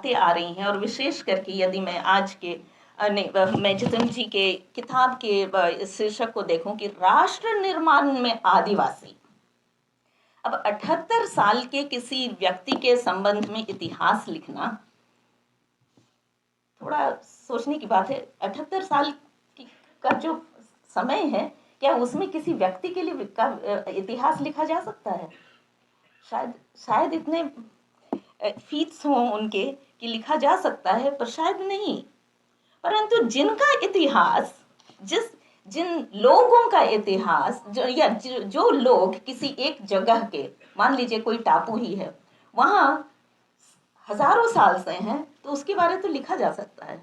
बातें आ रही हैं, और विशेष करके यदि मैं आज के मैं जितेंद्र जी के किताब के शीर्षक को देखूं कि राष्ट्र निर्माण में आदिवासी। अब 78 साल के किसी व्यक्ति के संबंध में इतिहास लिखना थोड़ा सोचने की बात है। 78 साल का जो समय है, क्या उसमें किसी व्यक्ति के लिए इतिहास लिखा जा सकता है? शायद इतने फीट्स हों उनके कि लिखा जा सकता है, पर शायद नहीं। परंतु जिनका इतिहास, जिन लोगों का इतिहास, जो लोग किसी एक जगह के, मान लीजिए कोई टापू ही है, वहां हजारों साल से हैं, तो उसके बारे तो लिखा जा सकता है।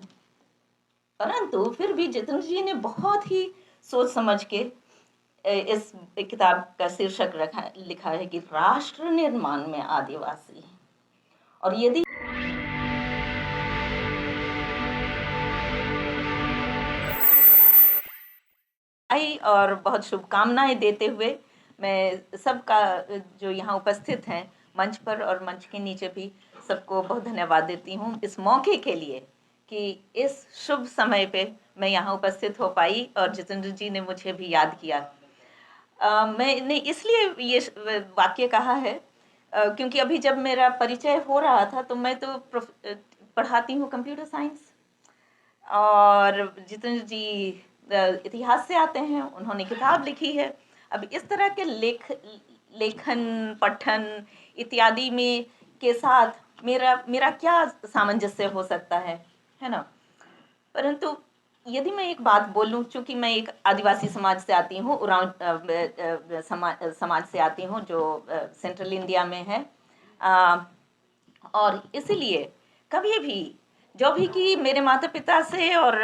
परंतु फिर भी जितेंद्र जी ने बहुत ही सोच समझ के इस किताब का शीर्षक लिखा है कि राष्ट्र निर्माण में आदिवासी। और यदि और बहुत शुभकामनाएं देते हुए मैं सबका जो यहाँ उपस्थित हैं मंच पर और मंच के नीचे भी सबको बहुत धन्यवाद देती हूँ इस मौके के लिए कि इस शुभ समय पे मैं यहाँ उपस्थित हो पाई और जितेंद्र जी ने मुझे भी याद किया। मैंने इसलिए ये वाक्य कहा है क्योंकि अभी जब मेरा परिचय हो रहा था तो मैं तो पढ़ाती हूँ कंप्यूटर साइंस, और जितेंद्र जी इतिहास से आते हैं, उन्होंने किताब लिखी है। अब इस तरह के लेखन पठन इत्यादि में के साथ मेरा क्या सामंजस्य हो सकता है ना। परंतु यदि मैं एक बात बोलूं, चूंकि मैं एक आदिवासी समाज से आती हूँ, उरांव समाज से आती हूँ जो सेंट्रल इंडिया में है, और इसलिए कभी भी जो भी कि मेरे माता पिता से और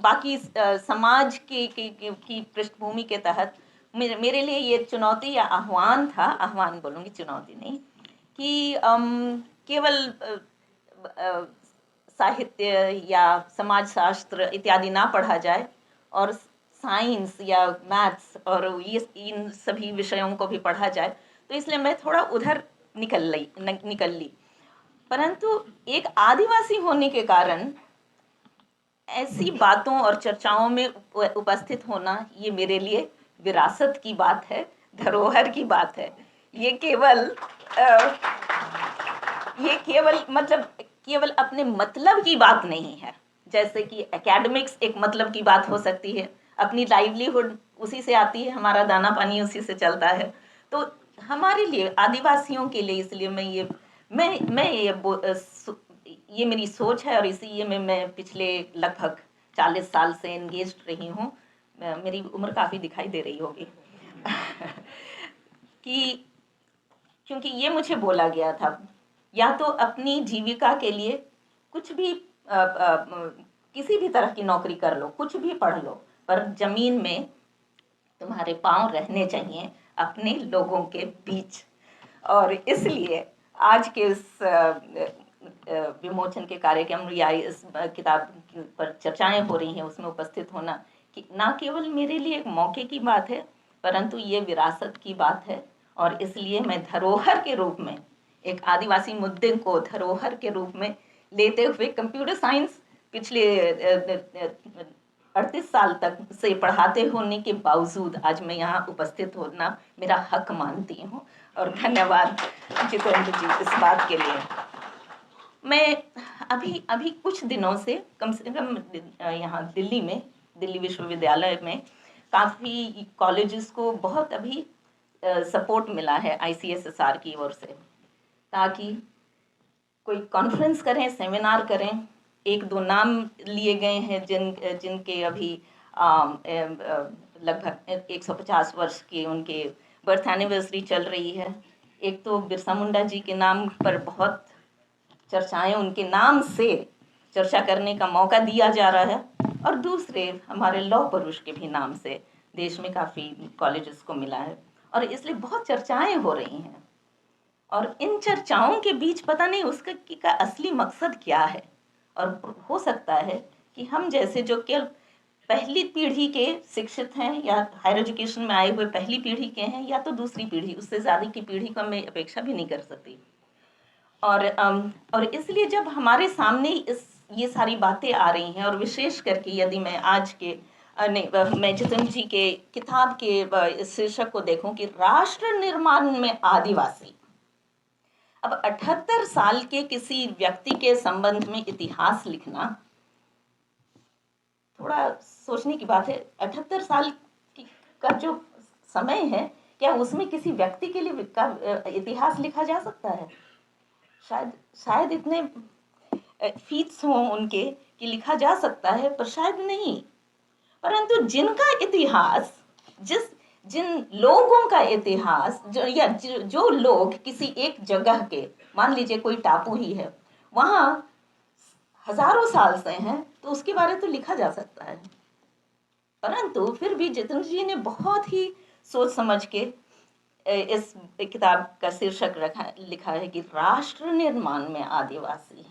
बाकी समाज की पृष्ठभूमि के तहत मेरे लिए ये चुनौती या आह्वान था, आह्वान बोलूँगी, चुनौती नहीं, कि केवल साहित्य या समाजशास्त्र इत्यादि ना पढ़ा जाए और साइंस या मैथ्स और ये इन सभी विषयों को भी पढ़ा जाए, तो इसलिए मैं थोड़ा उधर निकल ली। परंतु एक आदिवासी होने के कारण ऐसी बातों और चर्चाओं में उपस्थित होना ये मेरे लिए विरासत की बात है, धरोहर की बात है। ये केवल अपने मतलब की बात नहीं है। जैसे कि एकेडमिक्स एक मतलब की बात हो सकती है, अपनी लाइवलीहुड उसी से आती है, हमारा दाना पानी उसी से चलता है। तो हमारे लिए आदिवासियों के लिए इसलिए ये मेरी सोच है, और इसी में मैं पिछले लगभग 40 साल से एंगेज रही हूँ। मेरी उम्र काफ़ी दिखाई दे रही होगी कि क्योंकि ये मुझे बोला गया था, या तो अपनी जीविका के लिए कुछ भी किसी भी तरह की नौकरी कर लो, कुछ भी पढ़ लो, पर जमीन में तुम्हारे पांव रहने चाहिए अपने लोगों के बीच। और इसलिए आज के इस विमोचन के कार्यक्रम या इस किताब पर चर्चाएं हो रही हैं, उसमें उपस्थित होना कि ना केवल मेरे लिए एक मौके की बात है, परंतु ये विरासत की बात है। और इसलिए मैं धरोहर के रूप में, एक आदिवासी मुद्दे को धरोहर के रूप में लेते हुए कंप्यूटर साइंस पिछले 38 साल तक से पढ़ाते होने के बावजूद आज मैं यहाँ उपस्थित होना मेरा हक मानती हूँ। और धन्यवाद जितेंद्र जी इस बात के लिए। मैं अभी कुछ दिनों से कम यहाँ दिल्ली विश्वविद्यालय में काफ़ी कॉलेजेस को बहुत अभी सपोर्ट मिला है ICSSR की ओर से, ताकि कोई कॉन्फ्रेंस करें, सेमिनार करें। एक दो नाम लिए गए हैं जिनके अभी लगभग 150 वर्ष के उनके बर्थ एनिवर्सरी चल रही है। एक तो बिरसा मुंडा जी के नाम पर बहुत चर्चाएं, उनके नाम से चर्चा करने का मौका दिया जा रहा है, और दूसरे हमारे लौह पुरुष के भी नाम से देश में काफ़ी कॉलेजेस को मिला है, और इसलिए बहुत चर्चाएं हो रही हैं। और इन चर्चाओं के बीच पता नहीं उसका असली मकसद क्या है। और हो सकता है कि हम जैसे जो केवल पहली पीढ़ी के शिक्षित हैं या हायर एजुकेशन में आए हुए पहली पीढ़ी के हैं, या तो दूसरी पीढ़ी, उससे ज़्यादा की पीढ़ी को मैं अपेक्षा भी नहीं कर सकती, और इसलिए जब हमारे सामने ये सारी बातें आ रही हैं, और विशेष करके यदि मैं आज के नहीं, मैं जितेंद्र जी के किताब के इस शीर्षक को देखूं कि राष्ट्र निर्माण में आदिवासी। अब 78 साल के किसी व्यक्ति के संबंध में इतिहास लिखना थोड़ा सोचने की बात है। 78 साल का जो समय है, क्या उसमें किसी व्यक्ति के लिए इतिहास लिखा जा सकता है? शायद इतने फीट्स हों उनके कि लिखा जा सकता है, पर शायद नहीं। परंतु जिनका इतिहास, जिन लोगों का इतिहास, जो लोग किसी एक जगह के, मान लीजिए कोई टापू ही है, वहां हजारों साल से हैं, तो उसके बारे तो लिखा जा सकता है। परंतु फिर भी जितेंद्र जी ने बहुत ही सोच समझ के इस किताब का शीर्षक लिखा है कि राष्ट्र निर्माण में आदिवासी।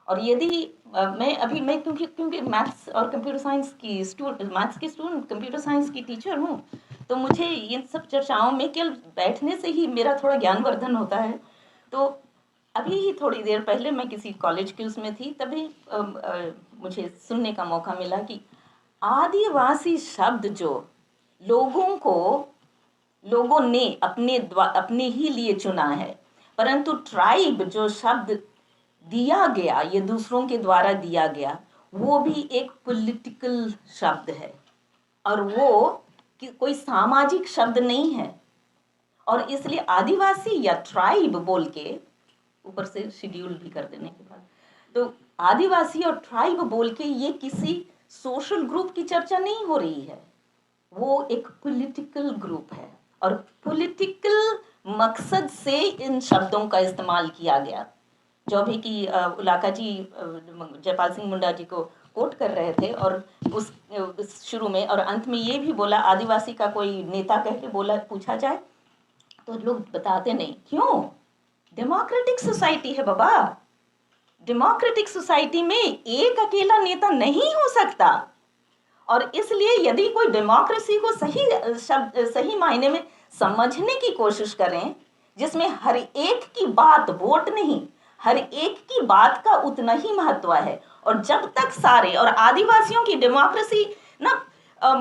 और यदि मैं क्योंकि मैथ्स और कंप्यूटर साइंस की मैथ्स की स्टूडेंट, कंप्यूटर साइंस की टीचर हूँ, तो मुझे इन सब चर्चाओं में केवल बैठने से ही मेरा थोड़ा ज्ञानवर्धन होता है। तो अभी ही थोड़ी देर पहले मैं किसी कॉलेज के उसमें थी, तभी मुझे सुनने का मौका मिला कि आदिवासी शब्द जो लोगों ने अपने ही लिए चुना है, परंतु ट्राइब जो शब्द दिया गया, ये दूसरों के द्वारा दिया गया, वो भी एक पॉलिटिकल शब्द है, और वो कोई सामाजिक शब्द नहीं है। और इसलिए आदिवासी या ट्राइब बोल के, ऊपर से शेड्यूल भी कर देने के बाद, तो आदिवासी और ट्राइब बोल के ये किसी सोशल ग्रुप की चर्चा नहीं हो रही है, वो एक पॉलिटिकल ग्रुप है। और पॉलिटिकल मकसद से इन शब्दों का इस्तेमाल किया गया। जो भी कि उलाका जी जयपाल सिंह मुंडा जी को कोट कर रहे थे, और उस शुरू में और अंत में ये भी बोला, आदिवासी का कोई नेता कह के बोला, पूछा जाए तो लोग बताते नहीं। क्यों? डेमोक्रेटिक सोसाइटी है बाबा। डेमोक्रेटिक सोसाइटी में एक अकेला नेता नहीं हो सकता। और इसलिए यदि कोई डेमोक्रेसी को सही मायने में समझने की कोशिश करें, जिसमें हर एक की बात, वोट नहीं, हर एक की बात का उतना ही महत्व है, और जब तक सारे, और आदिवासियों की डेमोक्रेसी ना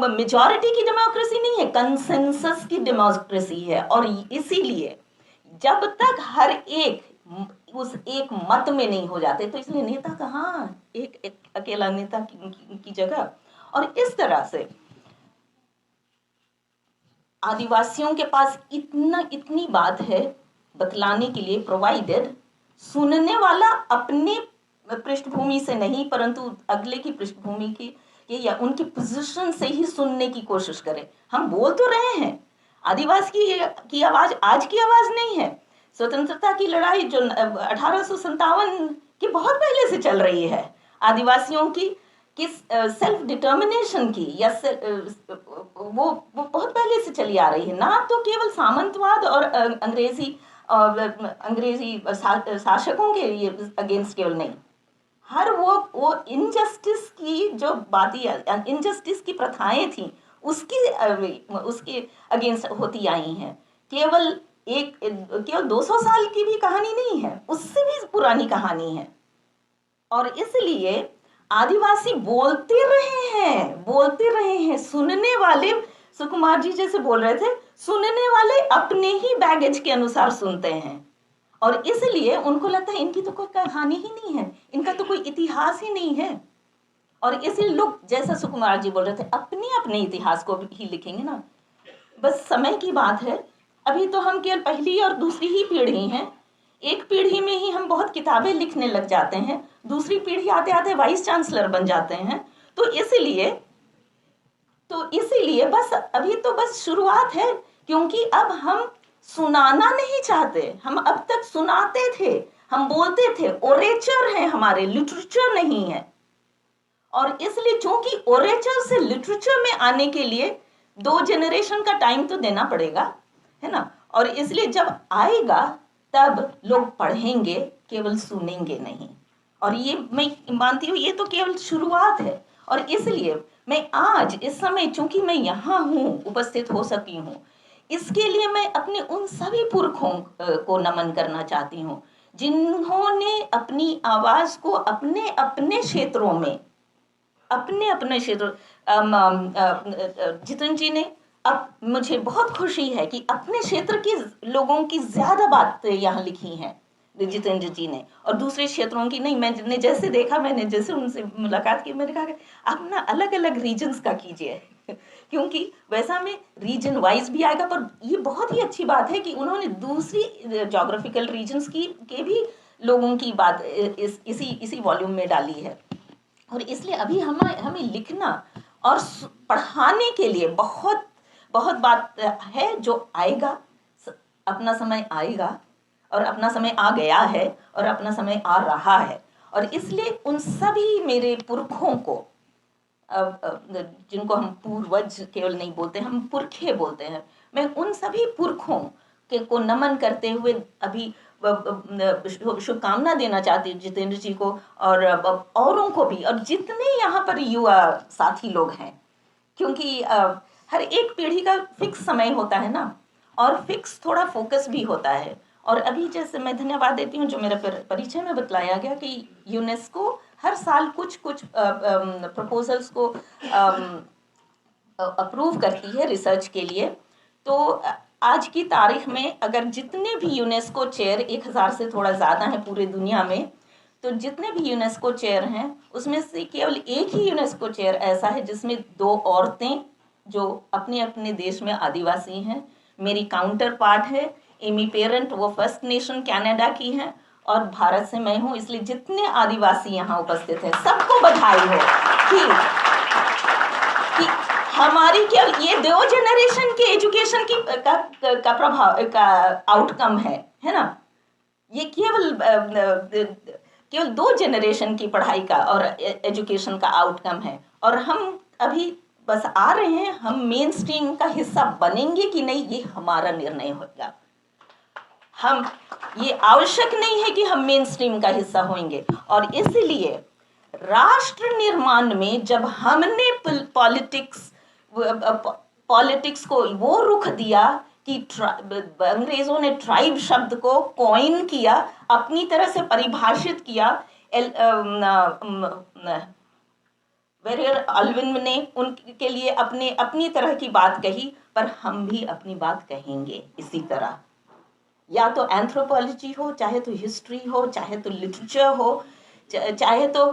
मेजॉरिटी की डेमोक्रेसी नहीं है, कंसेंसस की डेमोक्रेसी है। और इसीलिए जब तक हर एक उस एक मत में नहीं हो जाते, तो इसलिए नेता कहाँ, एक अकेला नेता की जगह। और इस तरह से आदिवासियों के पास इतनी बात है बतलाने के लिए, प्रोवाइडेड सुनने वाला अपने पृष्ठभूमि से नहीं, परंतु अगले की पृष्ठभूमि की या उनकी पोजीशन से ही सुनने की कोशिश करें। हम बोल तो रहे हैं, आदिवासी की आवाज आज की आवाज नहीं है। स्वतंत्रता की लड़ाई जो 1857 की बहुत पहले से चल रही है, आदिवासियों की सेल्फ डिटर्मिनेशन की, या वो बहुत पहले से चली आ रही है। ना तो केवल सामंतवाद और अंग्रेजी शासकों के अगेंस्ट केवल नहीं, हर वो इनजस्टिस की जो बातें, इनजस्टिस की प्रथाएं थी, उसके अगेंस्ट होती आई हैं। केवल 200 साल की भी कहानी नहीं है, उससे भी पुरानी कहानी है। और इसलिए आदिवासी बोलते रहे हैं। सुनने वाले, सुकुमार जी जैसे बोल रहे थे, सुनने वाले अपने ही बैगेज के अनुसार सुनते हैं, और इसलिए उनको लगता है इनकी तो कोई कहानी ही नहीं है, इनका तो कोई इतिहास ही नहीं है। और इसलिए लोग, जैसा सुकुमार जी बोल रहे थे, अपने इतिहास को ही लिखेंगे ना। बस समय की बात है। अभी तो हम केवल पहली और दूसरी ही पीढ़ी हैं। एक पीढ़ी में ही हम बहुत किताबें लिखने लग जाते हैं, दूसरी पीढ़ी आते आते वाइस चांसलर बन जाते हैं। तो इसीलिए बस अभी तो बस शुरुआत है, क्योंकि अब हम सुनाना नहीं चाहते। हम अब तक सुनाते थे, हम बोलते थे, ओरेचर है हमारे, लिटरेचर नहीं है। और इसलिए चूंकि ओरेचर से लिटरेचर में आने के लिए 2 जनरेशन का टाइम तो देना पड़ेगा, है ना। और इसलिए जब आएगा तब लोग पढ़ेंगे, केवल सुनेंगे नहीं। और ये मैं मानती हूँ, ये तो केवल शुरुआत है। और इसलिए मैं आज इस समय, चूंकि मैं यहाँ हूँ, उपस्थित हो सकी हूँ, इसके लिए मैं अपने उन सभी पुरखों को नमन करना चाहती हूँ जिन्होंने अपनी आवाज को अपने अपने क्षेत्रों में, अपने अपने क्षेत्र, जितेंद्र जी ने, अब मुझे बहुत खुशी है कि अपने क्षेत्र के लोगों की ज्यादा बातें यहाँ लिखी हैं जितेंद्र जी ने, और दूसरे क्षेत्रों की नहीं। मैंने जैसे देखा, मैंने जैसे उनसे मुलाकात की, मैंने कहा कि आप ना अलग अलग रीजन्स का कीजिए क्योंकि वैसा में रीजन वाइज भी आएगा, पर ये बहुत ही अच्छी बात है कि उन्होंने दूसरी जोग्राफिकल रीजन्स की के भी लोगों की बात इसी वॉल्यूम में डाली है। और इसलिए अभी हमें लिखना और पढ़ाने के लिए बहुत बहुत बात है जो आएगा, अपना समय आएगा, और अपना समय आ गया है, और अपना समय आ रहा है। और इसलिए उन सभी मेरे पुरखों को, जिनको हम पूर्वज केवल नहीं बोलते, हम पुरखे बोलते हैं, मैं उन सभी पुरखों के को नमन करते हुए अभी शुभकामना देना चाहती हूँ जितेंद्र जी को, और औरों को भी, और जितने यहाँ पर युवा साथी लोग हैं, क्योंकि हर एक पीढ़ी का फिक्स समय होता है ना, और फिक्स थोड़ा फोकस भी होता है। और अभी जैसे मैं धन्यवाद देती हूँ जो मेरा परिचय में बतलाया गया कि यूनेस्को हर साल कुछ कुछ प्रपोजल्स को अप्रूव करती है रिसर्च के लिए। तो आज की तारीख में अगर जितने भी यूनेस्को चेयर, 1000 से थोड़ा ज़्यादा है पूरे दुनिया में, तो जितने भी यूनेस्को चेयर हैं उसमें से केवल एक ही यूनेस्को चेयर ऐसा है जिसमें 2 औरतें जो अपने अपने देश में आदिवासी हैं। मेरी काउंटर पार्ट है एमी पेरेंट, वो फर्स्ट नेशन कनाडा की हैं, और भारत से मैं हूँ। इसलिए जितने आदिवासी यहाँ उपस्थित हैं सबको बधाई हो कि हमारी केवल ये 2 जनरेशन के एजुकेशन की का प्रभाव का आउटकम है ना। ये केवल 2 जनरेशन की पढ़ाई का और एजुकेशन का आउटकम है, और हम अभी बस आ रहे हैं। हम मेन स्ट्रीम का हिस्सा बनेंगे कि नहीं, ये हमारा निर्णय होगा। हम, ये आवश्यक नहीं है कि हम मेन स्ट्रीम का हिस्सा होंगे। और इसलिए राष्ट्र निर्माण में जब हमने पॉलिटिक्स को वो रुख दिया कि अंग्रेजों ने ट्राइब शब्द को कॉइन किया, अपनी तरह से परिभाषित किया, वेरियर अल्विन ने उनके लिए अपनी तरह की बात कही, पर हम भी अपनी बात कहेंगे इसी तरह। या तो एंथ्रोपोलॉजी हो, चाहे तो हिस्ट्री हो, चाहे तो लिटरेचर हो, चाहे तो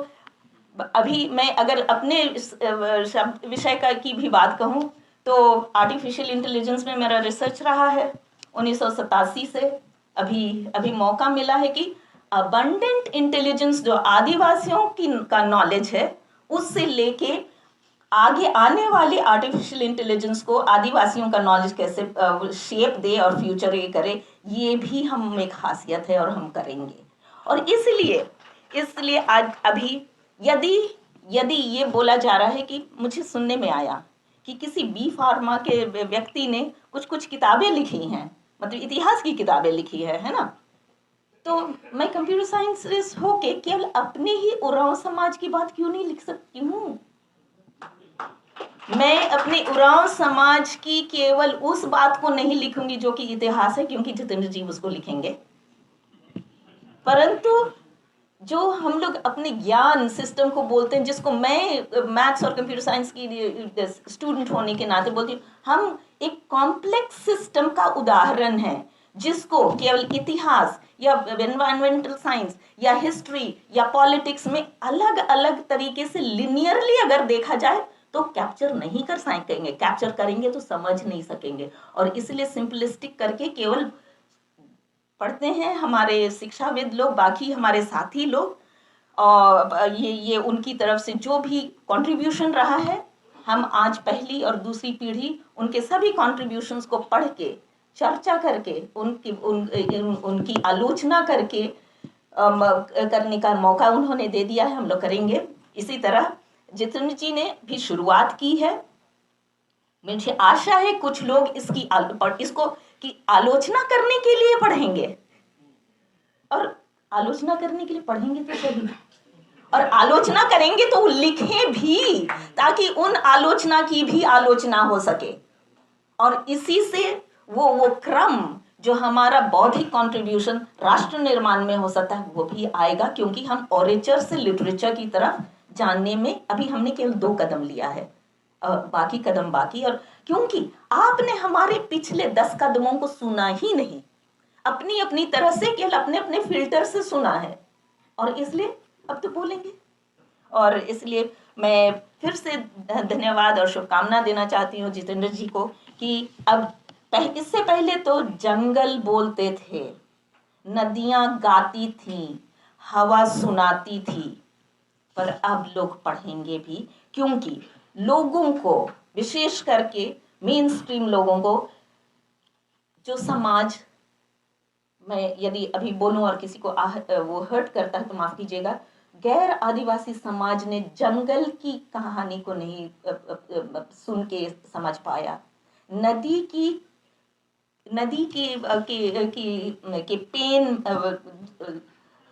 अभी मैं अगर अपने विषय का की भी बात कहूँ तो आर्टिफिशियल इंटेलिजेंस में मेरा रिसर्च रहा है 1987 से। अभी मौका मिला है कि अबंडेंट इंटेलिजेंस जो आदिवासियों का नॉलेज है, उससे लेके आगे आने वाली आर्टिफिशियल इंटेलिजेंस को आदिवासियों का नॉलेज कैसे शेप दे और फ्यूचर ये करे, ये भी हम एक खासियत है और हम करेंगे। और इसलिए आज अभी यदि ये बोला जा रहा है कि मुझे सुनने में आया कि किसी बी फार्मा के व्यक्ति ने कुछ किताबें लिखी हैं, मतलब इतिहास की किताबें लिखी है ना, तो मैं कंप्यूटर साइंस होके केवल अपने ही उरांव समाज की बात क्यों नहीं लिख सकती हूँ। मैं अपने उरांव समाज की केवल उस बात को नहीं लिखूंगी जो कि इतिहास है, क्योंकि जितेंद्र जी उसको लिखेंगे, परंतु जो हम लोग अपने ज्ञान सिस्टम को बोलते हैं, जिसको मैं मैथ्स और कंप्यूटर साइंस की स्टूडेंट होने के नाते बोलती हूँ, हम एक कॉम्प्लेक्स सिस्टम का उदाहरण है जिसको केवल इतिहास या एनवायरमेंटल साइंस या हिस्ट्री या पॉलिटिक्स में अलग अलग तरीके से लिनियरली अगर देखा जाए तो कैप्चर नहीं कर सकेंगे। कैप्चर करेंगे तो समझ नहीं सकेंगे, और इसलिए सिंपलिस्टिक करके केवल पढ़ते हैं हमारे शिक्षाविद लोग, बाकी हमारे साथी लोग, और ये उनकी तरफ से जो भी कंट्रीब्यूशन रहा है, हम आज पहली और दूसरी पीढ़ी उनके सभी कंट्रीब्यूशंस को पढ़ के, चर्चा करके, उनकी आलोचना करके करने का मौका उन्होंने दे दिया है। हम लोग करेंगे इसी तरह। जितेंद्र जी ने भी शुरुआत की है, मुझे आशा है कुछ लोग इसको की आलोचना करने के लिए पढ़ेंगे, और आलोचना करने के लिए पढ़ेंगे तो सही, और आलोचना करेंगे तो लिखें भी, ताकि उन आलोचना की भी आलोचना हो सके। और इसी से वो क्रम जो हमारा बौद्धिक कंट्रीब्यूशन राष्ट्र निर्माण में हो सकता है वो भी आएगा, क्योंकि हम ओरेचर से लिटरेचर की तरफ जानने में अभी हमने केवल 2 कदम लिया है, बाकी कदम बाकी। और क्योंकि आपने हमारे पिछले 10 कदमों को सुना ही नहीं, अपनी अपनी तरह से केवल अपने अपने फिल्टर से सुना है, और इसलिए अब तो बोलेंगे। और इसलिए मैं फिर से धन्यवाद और शुभकामना देना चाहती हूँ जितेंद्र जी को कि अब इससे पहले तो जंगल बोलते थे, नदियां गाती थीं, हवा सुनाती थी, पर अब लोग पढ़ेंगे भी, क्योंकि लोगों को, विशेष करके मेन स्ट्रीम लोगों को, जो समाज, मैं यदि अभी बोलूं और किसी को वो हर्ट करता है तो माफ कीजिएगा, गैर आदिवासी समाज ने जंगल की कहानी को नहीं सुन के समझ पाया, नदी के पेन,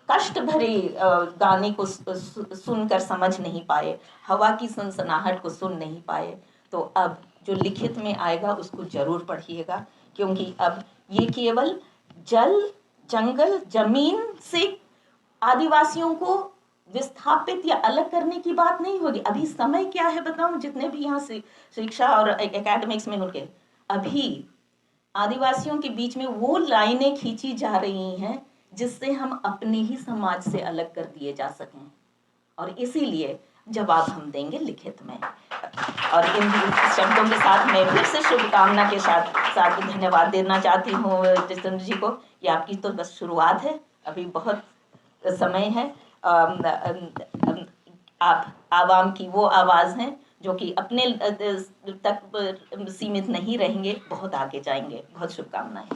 कष्ट भरे गाने को सुनकर समझ नहीं पाए, हवा की सनसनाहट को सुन नहीं पाए। तो अब जो लिखित में आएगा उसको जरूर पढ़िएगा, क्योंकि अब ये केवल जल, जंगल, जमीन से आदिवासियों को विस्थापित या अलग करने की बात नहीं होगी। अभी समय क्या है बताऊं, जितने भी यहाँ से शिक्षा और एकेडमिक्स में होंगे, अभी आदिवासियों के बीच में वो लाइनें खींची जा रही हैं जिससे हम अपने ही समाज से अलग कर दिए जा सकें, और इसीलिए जवाब हम देंगे लिखित में। और इन शब्दों के साथ मैं फिर से शुभकामना के साथ धन्यवाद देना चाहती हूँ जितेंद्र जी को कि आपकी तो बस शुरुआत है, अभी बहुत समय है। आप आवाम की वो आवाज़ हैं जो कि अपने तक सीमित नहीं रहेंगे, बहुत आगे जाएंगे। बहुत शुभकामनाएं।